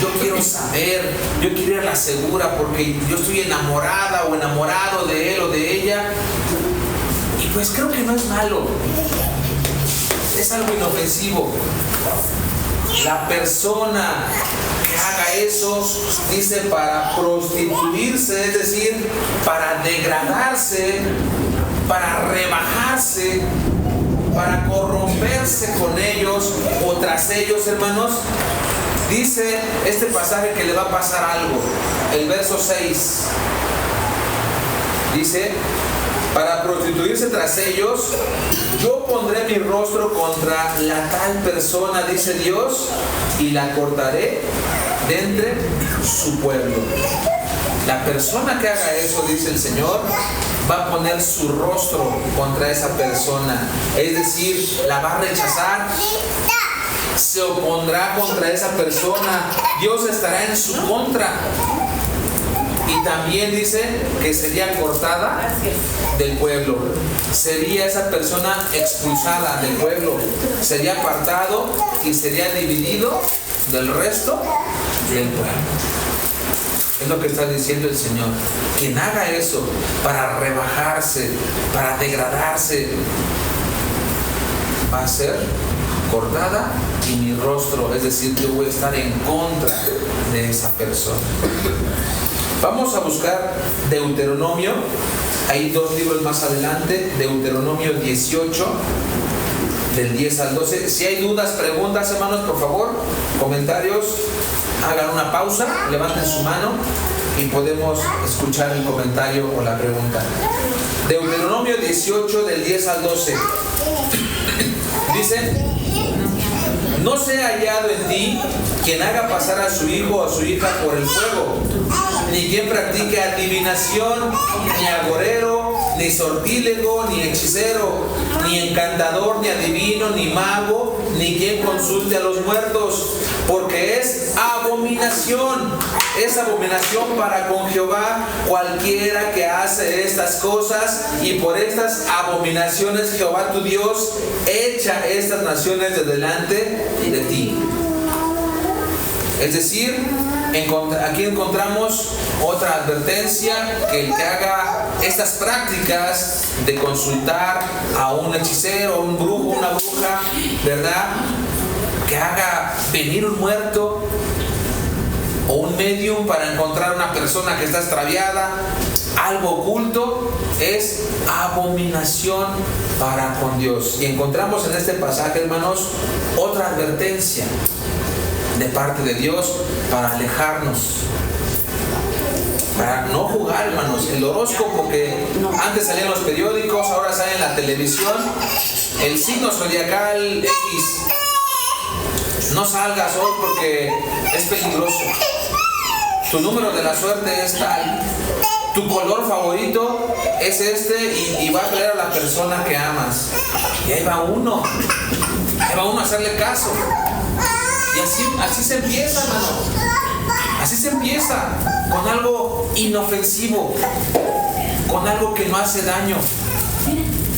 yo quiero saber, yo quiero ir a la segura porque yo estoy enamorada o enamorado de él o de ella, y pues creo que no es malo, es algo inofensivo. La persona que haga eso, dice, para prostituirse, es decir, para degradarse, para rebajarse, para corromperse con ellos o tras ellos, hermanos, dice este pasaje que le va a pasar algo. El verso 6 dice, para prostituirse tras ellos, yo pondré mi rostro contra la tal persona, dice Dios, y la cortaré de entre su pueblo. La persona que haga eso, dice el Señor, va a poner su rostro contra esa persona. Es decir, la va a rechazar, se opondrá contra esa persona. Dios estará en su contra. Y también dice que sería cortada del pueblo. Sería esa persona expulsada del pueblo. Sería apartado y sería dividido del resto del pueblo. Es lo que está diciendo el Señor. Quien haga eso para rebajarse, para degradarse, va a ser cortada y mi rostro, es decir, yo voy a estar en contra de esa persona. Vamos a buscar Deuteronomio, hay 2 libros más adelante, Deuteronomio 18, del 10 al 12. Si hay dudas, preguntas, hermanos, por favor, comentarios, hagan una pausa, levanten su mano y podemos escuchar el comentario o la pregunta. Deuteronomio 18, del 10 al 12. Dice, no sea hallado en ti quien haga pasar a su hijo o a su hija por el fuego, ni quien practique adivinación, ni agorero, ni sortílego, ni hechicero, ni encantador, ni adivino, ni mago, ni quien consulte a los muertos, porque es abominación es abominación para con Jehová cualquiera que hace estas cosas, y por estas abominaciones Jehová tu Dios echa estas naciones de delante de ti. Es decir, aquí encontramos otra advertencia, que el que haga estas prácticas de consultar a un hechicero, un brujo, una bruja, ¿verdad?, que haga venir un muerto o un medium para encontrar una persona que está extraviada, algo oculto, es abominación para con Dios. Y encontramos en este pasaje, hermanos, otra advertencia de parte de Dios para alejarnos, para no jugar, hermanos. El horóscopo que antes salía en los periódicos, ahora sale en la televisión, el signo zodiacal X, no salgas hoy porque es peligroso, tu número de la suerte es tal, tu color favorito es este, y va a traer a la persona que amas. Y ahí va uno a hacerle caso. Y así se empieza, hermano. Así se empieza, con algo inofensivo, con algo que no hace daño.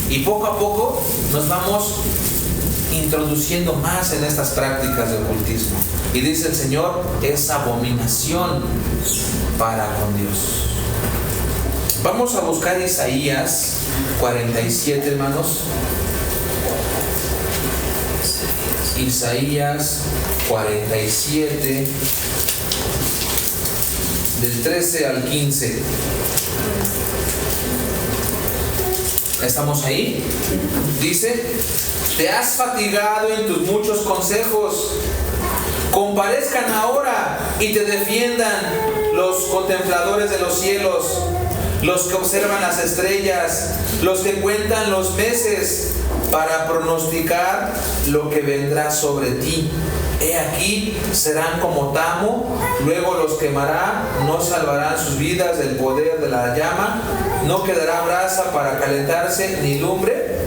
Y poco a poco nos vamos introduciendo más en estas prácticas de ocultismo. Y dice el Señor, es abominación para con Dios. Vamos a buscar Isaías 47, hermanos. Isaías 47, del 13 al 15. ¿Estamos ahí? Dice: te has fatigado en tus muchos consejos. Comparezcan ahora y te defiendan los contempladores de los cielos, los que observan las estrellas, los que cuentan los meses, para pronosticar lo que vendrá sobre ti. He aquí, serán como tamo, luego los quemará, no salvarán sus vidas del poder de la llama, no quedará brasa para calentarse, ni lumbre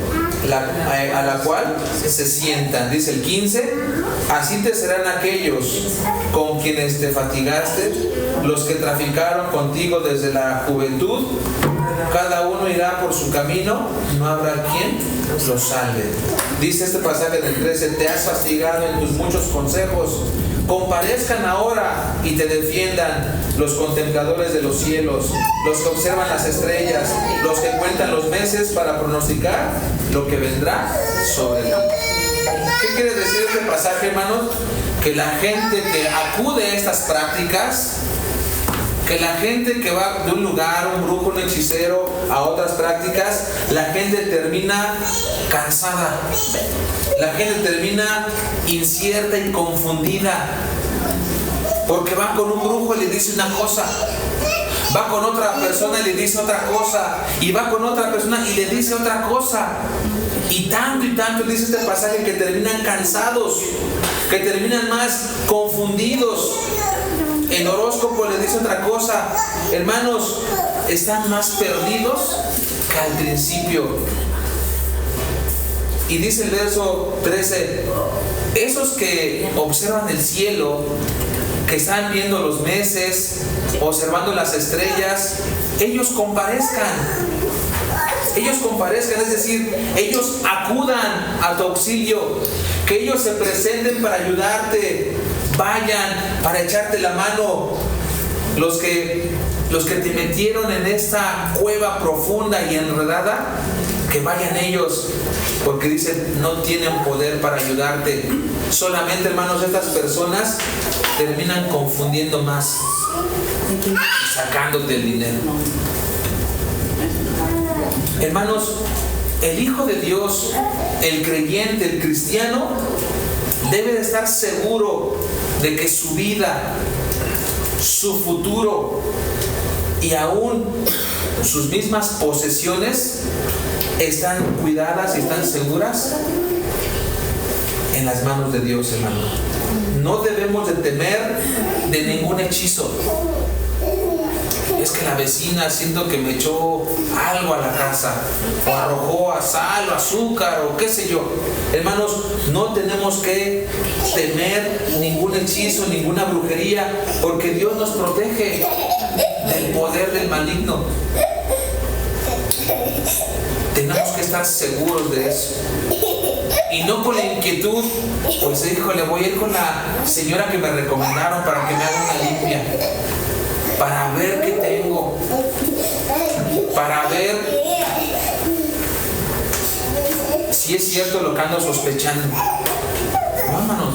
a la cual se sientan. Dice el 15: así te serán aquellos con quienes te fatigaste, los que traficaron contigo desde la juventud. Cada uno irá por su camino, no habrá quien los salve. Dice este pasaje del 13: te has fastigado en tus muchos consejos. Comparezcan ahora y te defiendan los contempladores de los cielos, los que observan las estrellas, los que cuentan los meses, para pronosticar lo que vendrá sobre ti. ¿Qué quiere decir este pasaje, hermanos? Que la gente que acude a estas prácticas, que la gente que va de un lugar, un brujo, un hechicero, a otras prácticas, la gente termina cansada. La gente termina incierta y confundida. Porque va con un brujo y le dice una cosa, va con otra persona y le dice otra cosa, y va con otra persona y le dice otra cosa. Y tanto dice este pasaje, que terminan cansados, que terminan más confundidos. El horóscopo le dice otra cosa. Hermanos, están más perdidos que al principio. Y dice el verso 13: esos que observan el cielo, que están viendo los meses, observando las estrellas, ellos comparezcan, es decir, ellos acudan a tu auxilio, que ellos se presenten para ayudarte, vayan para echarte la mano. Los que te metieron en esta cueva profunda y enredada, que vayan ellos, porque dicen, no tienen poder para ayudarte. Solamente, hermanos, estas personas terminan confundiendo más y sacándote el dinero. Hermanos, el Hijo de Dios, el creyente, el cristiano, debe de estar seguro de que su vida, su futuro y aún sus mismas posesiones están cuidadas y están seguras en las manos de Dios, hermano. No debemos de temer de ningún hechizo. es que la vecina siento que me echó algo a la casa, o arrojó a sal o azúcar o qué sé yo. Hermanos, no tenemos que temer ningún hechizo, ninguna brujería, porque Dios nos protege del poder del maligno. Tenemos que estar seguros de eso. Y no con la inquietud, pues híjole, voy a ir con la señora que me recomendaron para que me haga una limpia, para ver qué tengo, para ver si es cierto lo que ando sospechando. No, hermanos,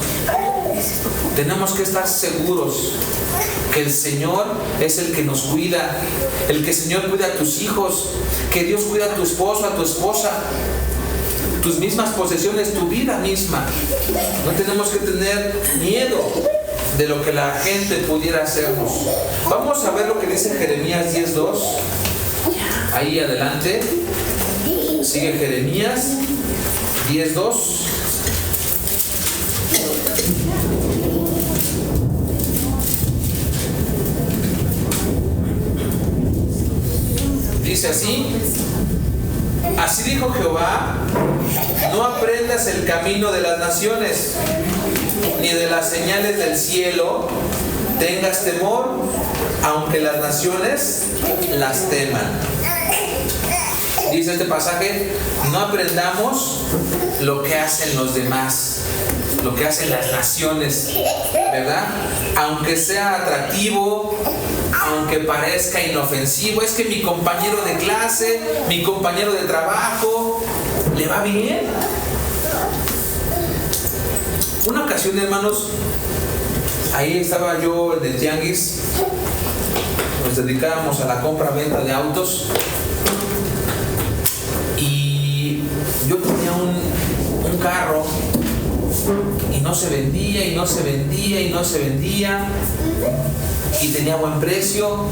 tenemos que estar seguros que el Señor es el que nos cuida, el que el Señor cuida a tus hijos, que Dios cuida a tu esposo, a tu esposa, tus mismas posesiones, tu vida misma. No tenemos que tener miedo de lo que la gente pudiera hacernos. Vamos a ver lo que dice Jeremías 10:2. Ahí adelante. Sigue Jeremías 10:2. Dice así: así dijo Jehová, no aprendas el camino de las naciones, ni de las señales del cielo tengas temor, aunque las naciones las teman. Dice este pasaje, no aprendamos lo que hacen los demás, lo que hacen las naciones, ¿verdad? Aunque sea atractivo, aunque parezca inofensivo. Es que mi compañero de clase, mi compañero de trabajo, le va bien. Una ocasión, hermanos, ahí estaba yo en el tianguis, nos dedicábamos a la compra-venta de autos, y yo tenía un carro y no se vendía, y no se vendía, y no se vendía, y tenía buen precio.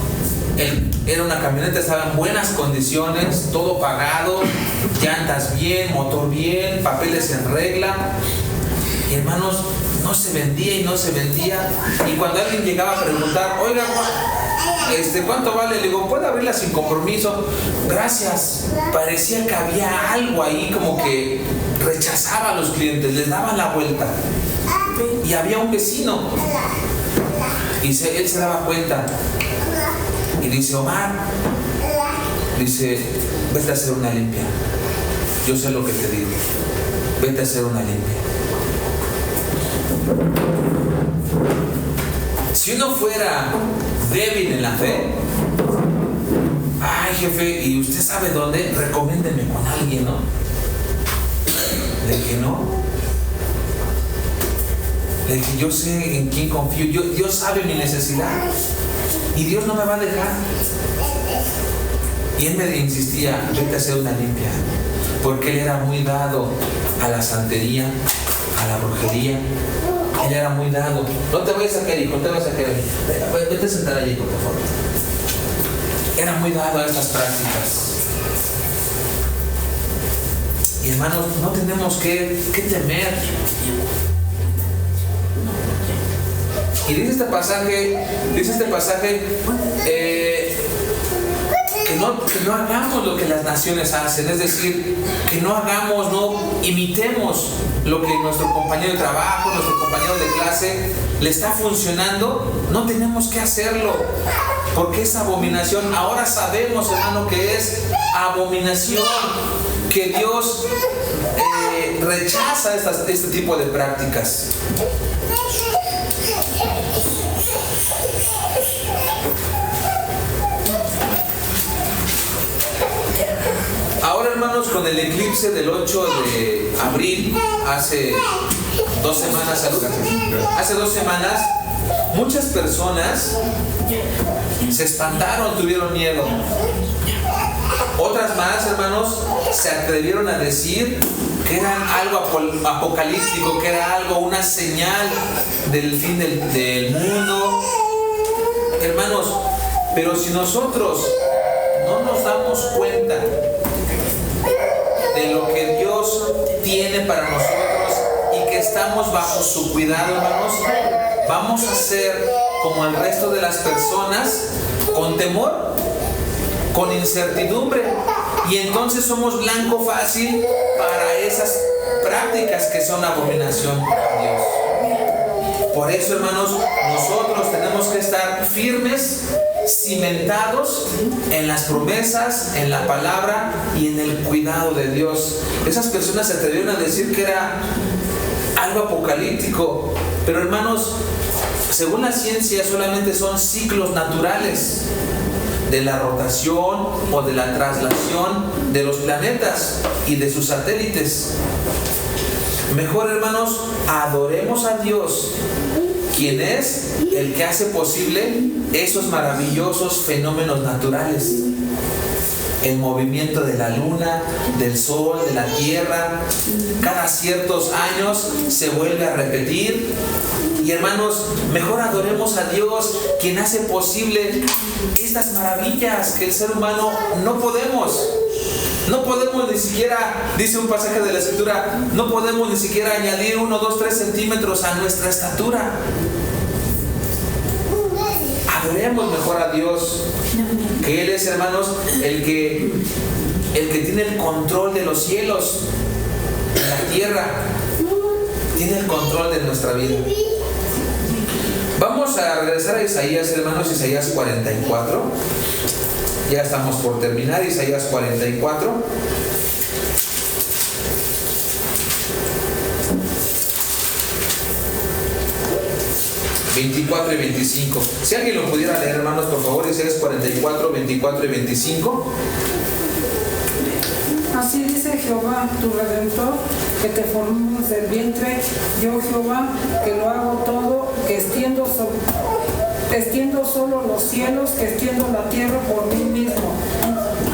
Era una camioneta, estaba en buenas condiciones, todo pagado, llantas bien, motor bien, papeles en regla. Y hermanos, no se vendía y no se vendía. Y cuando alguien llegaba a preguntar, oiga, ¿cuánto vale? Le digo, ¿puede abrirla sin compromiso? Gracias. Parecía que había algo ahí, como que rechazaba a los clientes, les daba la vuelta. Y había un vecino, y él se daba cuenta, y dice, Omar, dice, vete a hacer una limpia. Yo sé lo que te digo, vete a hacer una limpia. Si uno fuera débil en la fe, ay jefe, ¿y usted sabe dónde? Recomiéndeme con alguien, ¿no? De que no. De que yo sé en quién confío. Dios sabe mi necesidad. Y Dios no me va a dejar. Y él me insistía, vete a hacer una limpia. Porque él era muy dado a la santería, a la brujería. Él era muy dado. No te vayas a sacar, hijo, no te vayas a sacar. Vete a sentar allí, por favor. Era muy dado a estas prácticas. Y hermanos, no tenemos que temer. Y dice este pasaje que no hagamos lo que las naciones hacen, es decir, que no imitemos lo que nuestro compañero de trabajo, nuestro compañero de clase le está funcionando. No tenemos que hacerlo, porque es abominación. Ahora sabemos, hermano, que es abominación, que Dios rechaza este tipo de prácticas. Ahora, hermanos, con el eclipse del 8 de abril, hace 2 semanas, muchas personas se espantaron, tuvieron miedo. Otras más, hermanos, se atrevieron a decir que era algo apocalíptico, que era una señal del fin del mundo. Hermanos, pero si nosotros no nos damos cuenta de lo que Dios tiene para nosotros y que estamos bajo su cuidado, hermanos, vamos a ser como el resto de las personas con temor, con incertidumbre, y entonces somos blanco fácil para esas prácticas que son abominación a Dios. Por eso, hermanos, nosotros tenemos que estar firmes, cimentados en las promesas, en la palabra y en el cuidado de Dios. Esas personas se atrevieron a decir que era algo apocalíptico, pero hermanos, según la ciencia solamente son ciclos naturales de la rotación o de la traslación de los planetas y de sus satélites. Mejor, hermanos, adoremos a Dios, quien es el que hace posible esos maravillosos fenómenos naturales. El movimiento de la luna, del sol, de la tierra, cada ciertos años se vuelve a repetir. Y hermanos, mejor adoremos a Dios, quien hace posible estas maravillas que el ser humano no podemos. No podemos ni siquiera, dice un pasaje de la Escritura, no podemos ni siquiera añadir 1, 2, 3 centímetros a nuestra estatura. Adoremos mejor a Dios, que Él es, hermanos, el que tiene el control de los cielos, de la tierra, tiene el control de nuestra vida. Vamos a regresar a Isaías, hermanos, Isaías 44. Ya estamos por terminar, Isaías 44. ...24 y 25. Si alguien lo pudiera leer, hermanos, por favor, Isaías 44, 24 y 25. Así dice Jehová, tu Redentor, que te formó desde el vientre, yo Jehová, que lo hago todo, que extiendo solo los cielos, que extiendo la tierra por mí mismo,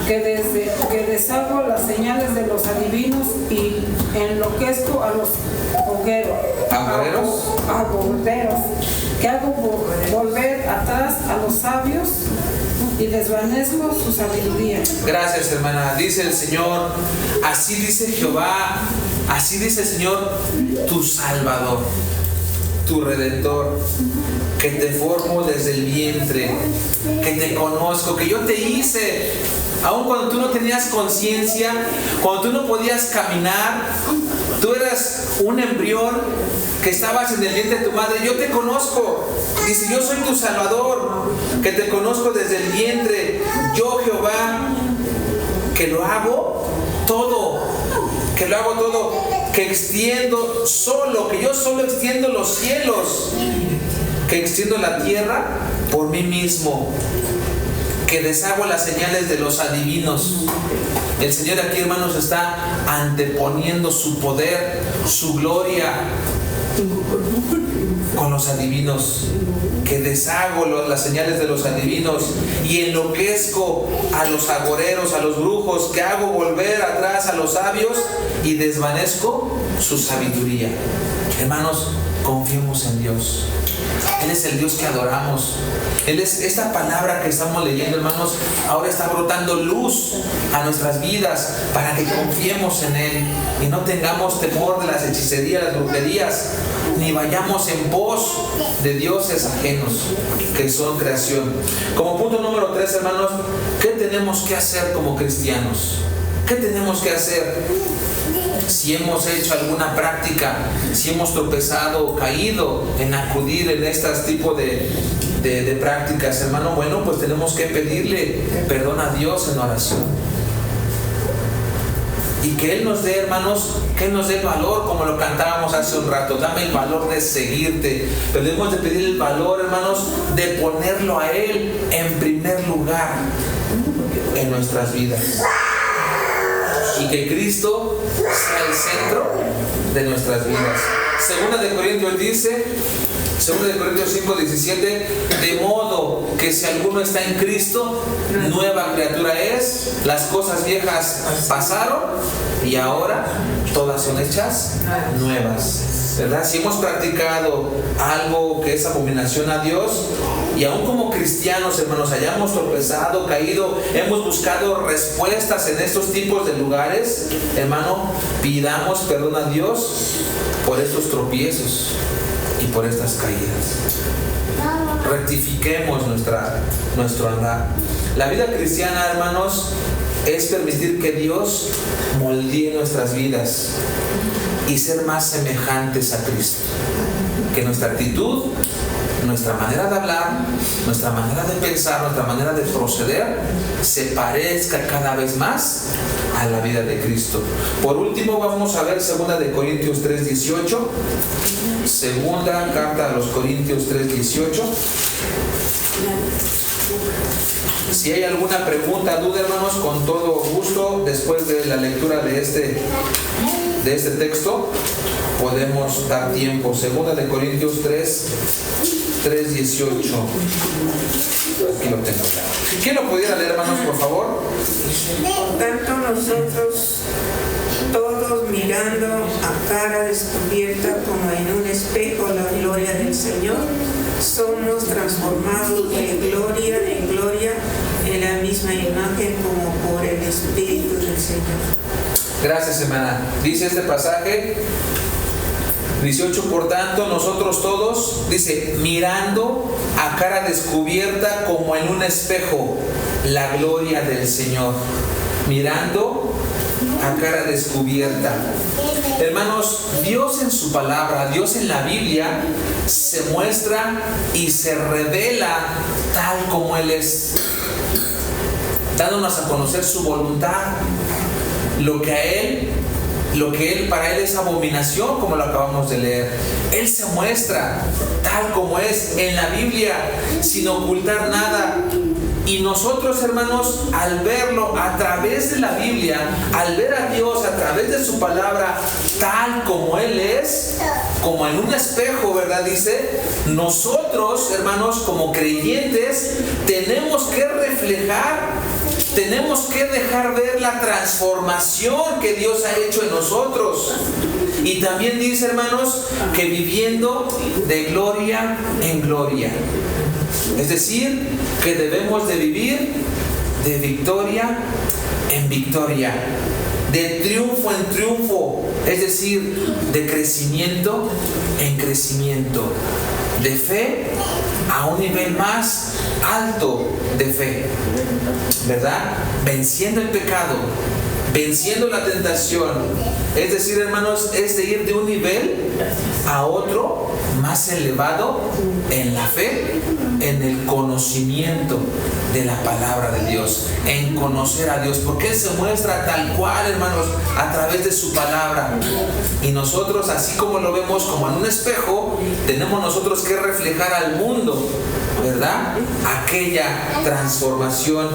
que deshago las señales de los adivinos y enloquezco a los agoreros, que hago volver atrás a los sabios y desvanezco su sabiduría. Gracias, hermana. Dice el Señor, así dice Jehová, así dice el Señor, tu Salvador, tu Redentor, que te formo desde el vientre, que te conozco, que yo te hice, aun cuando tú no tenías conciencia, cuando tú no podías caminar, tú eras un embrión que estabas en el vientre de tu madre. Yo te conozco. Dice, yo soy tu Salvador, que te conozco desde el vientre. Yo, Jehová, que lo hago todo, que extiendo solo, que yo solo extiendo los cielos, que extiendo la tierra por mí mismo, que deshago las señales de los adivinos. El Señor aquí, hermanos, está anteponiendo su poder, su gloria con los adivinos, que deshago las señales de los adivinos y enloquezco a los agoreros, a los brujos, que hago volver atrás a los sabios y desvanezco su sabiduría. Hermanos, confiemos en Dios. Él es el Dios que adoramos. Esta palabra que estamos leyendo, hermanos, ahora está brotando luz a nuestras vidas para que confiemos en Él y no tengamos temor de las hechicerías, las brujerías, ni vayamos en pos de dioses ajenos que son creación. Como punto número 3, hermanos, ¿qué tenemos que hacer como cristianos? ¿Qué tenemos que hacer? Si hemos hecho alguna práctica, si hemos tropezado o caído en acudir en estos tipos de prácticas, hermano, bueno, pues tenemos que pedirle perdón a Dios en oración. Y que Él nos dé, hermanos, que Él nos dé el valor, como lo cantábamos hace un rato. Dame el valor de seguirte. Pero debemos de pedir el valor, hermanos, de ponerlo a Él en primer lugar en nuestras vidas. Y que Cristo sea el centro de nuestras vidas. Segunda de Corintios dice, 5:17, de modo que si alguno está en Cristo, nueva criatura es, las cosas viejas pasaron y ahora todas son hechas nuevas. ¿Verdad? Si hemos practicado algo que es abominación a Dios, y aún como cristianos, hermanos, hayamos tropezado, caído, hemos buscado respuestas en estos tipos de lugares, hermano, pidamos perdón a Dios por estos tropiezos y por estas caídas. rectifiquemos nuestro andar. La vida cristiana, hermanos, es permitir que Dios moldee nuestras vidas y ser más semejantes a Cristo. Que nuestra actitud, nuestra manera de hablar, nuestra manera de pensar, nuestra manera de proceder se parezca cada vez más a la vida de Cristo. Por último, vamos a ver 2 Corintios 3:18. Segunda carta a los Corintios 3:18. Si hay alguna pregunta, duda, hermanos, con todo gusto, después de la lectura de este texto, podemos dar tiempo. 2 Corintios 3:18. Aquí lo tengo. ¿Quién lo pudiera leer, hermanos, por favor? Por tanto, nosotros, todos mirando a cara descubierta como en un espejo la gloria del Señor, somos transformados de gloria en gloria en la misma imagen como por el Espíritu del Señor. Gracias, hermana. Dice este pasaje 18, por tanto, nosotros todos, dice, mirando a cara descubierta como en un espejo la gloria del Señor. Mirando a cara descubierta. Hermanos, Dios en su palabra, Dios en la Biblia, se muestra y se revela tal como Él es, dándonos a conocer su voluntad, lo que para Él es abominación, como lo acabamos de leer. Él se muestra tal como es en la Biblia, sin ocultar nada. Y nosotros, hermanos, al verlo a través de la Biblia, al ver a Dios a través de su palabra, tal como Él es, como en un espejo, ¿verdad? Dice, nosotros, hermanos, como creyentes, tenemos que reflejar, tenemos que dejar ver la transformación que Dios ha hecho en nosotros. Y también dice, hermanos, que viviendo de gloria en gloria. Es decir, que debemos de vivir de victoria en victoria, de triunfo en triunfo, es decir, de crecimiento en crecimiento, de fe a un nivel más alto de fe, ¿verdad? Venciendo el pecado, venciendo la tentación. Es decir, hermanos, es de ir de un nivel a otro más elevado en la fe, en el conocimiento de la palabra de Dios, en conocer a Dios, porque Él se muestra tal cual, hermanos, a través de su palabra. Y nosotros, así como lo vemos como en un espejo, tenemos nosotros que reflejar al mundo, ¿verdad? Aquella transformación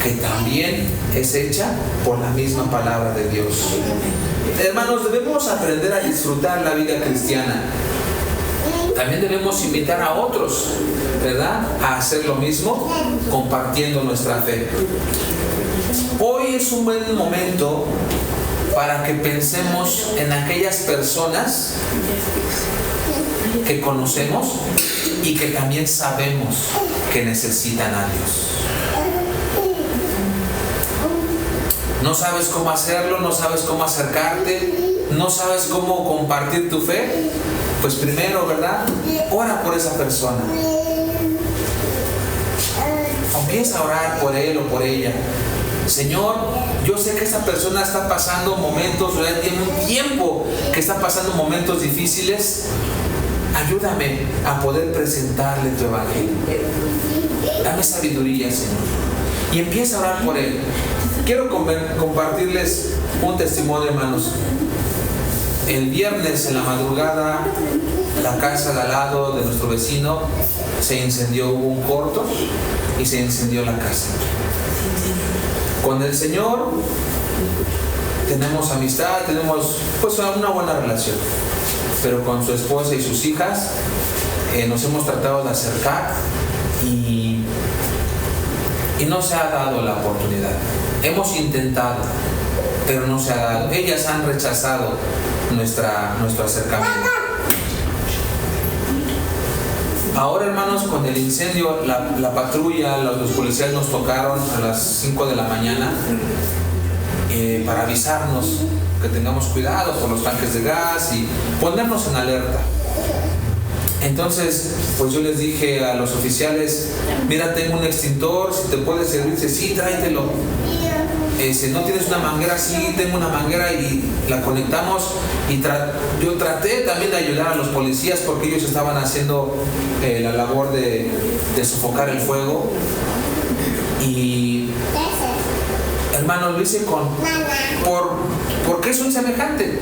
que también es hecha por la misma palabra de Dios. Hermanos, debemos aprender a disfrutar la vida cristiana. También debemos invitar a otros, ¿verdad?, a hacer lo mismo, compartiendo nuestra fe. Hoy es un buen momento para que pensemos en aquellas personas que conocemos y que también sabemos que necesitan a Dios. No sabes cómo hacerlo, no sabes cómo acercarte, no sabes cómo compartir tu fe. Pues primero, ¿verdad?, ora por esa persona. Empieza a orar por él o por ella. Señor, yo sé que esa persona está pasando momentos, tiene un tiempo que está pasando momentos difíciles. Ayúdame a poder presentarle tu evangelio. Dame sabiduría, Señor. Y empieza a orar por él. Quiero compartirles un testimonio, hermanos. El viernes en la madrugada, la casa de al lado de nuestro vecino se incendió, hubo un corto y se incendió la casa. Con el Señor tenemos amistad, tenemos pues una buena relación, pero con su esposa y sus hijas nos hemos tratado de acercar y no se ha dado la oportunidad. Hemos intentado, pero no se ha dado. Ellas han rechazado nuestro acercamiento. Ahora, hermanos, con el incendio, la patrulla, los policías nos tocaron a las 5 de la mañana para avisarnos que tengamos cuidado por los tanques de gas y ponernos en alerta. Entonces, pues yo les dije a los oficiales, mira, tengo un extintor, si te puede servir, dice, sí, tráetelo. Si no tienes una manguera, sí, tengo una manguera y la conectamos. Y yo traté también de ayudar a los policías porque ellos estaban haciendo la labor de sofocar el fuego. Y hermanos, lo hice porque es un semejante,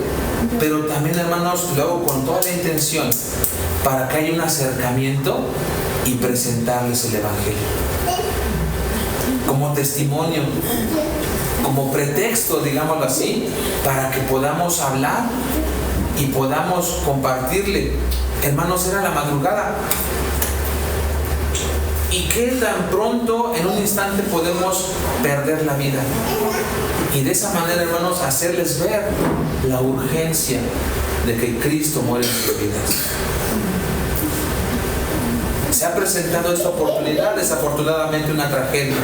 pero también, hermanos, lo hago con toda la intención para que haya un acercamiento y presentarles el Evangelio como testimonio, como pretexto, digámoslo así, para que podamos hablar y podamos compartirle. Hermanos, era la madrugada. ¿Y qué tan pronto, en un instante, podemos perder la vida? Y de esa manera, hermanos, hacerles ver la urgencia de que Cristo muere en sus vidas. Se ha presentado esta oportunidad, desafortunadamente una tragedia,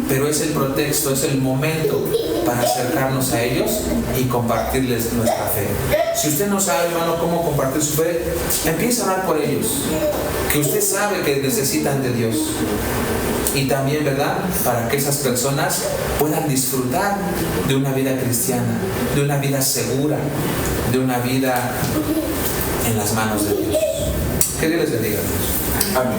pero es el pretexto, es el momento para acercarnos a ellos y compartirles nuestra fe. Si usted no sabe, hermano, cómo compartir su fe, empiece a orar por ellos, que usted sabe que necesitan de Dios. Y también, ¿verdad?, para que esas personas puedan disfrutar de una vida cristiana, de una vida segura, de una vida en las manos de Dios. Que Dios les bendiga. Amén.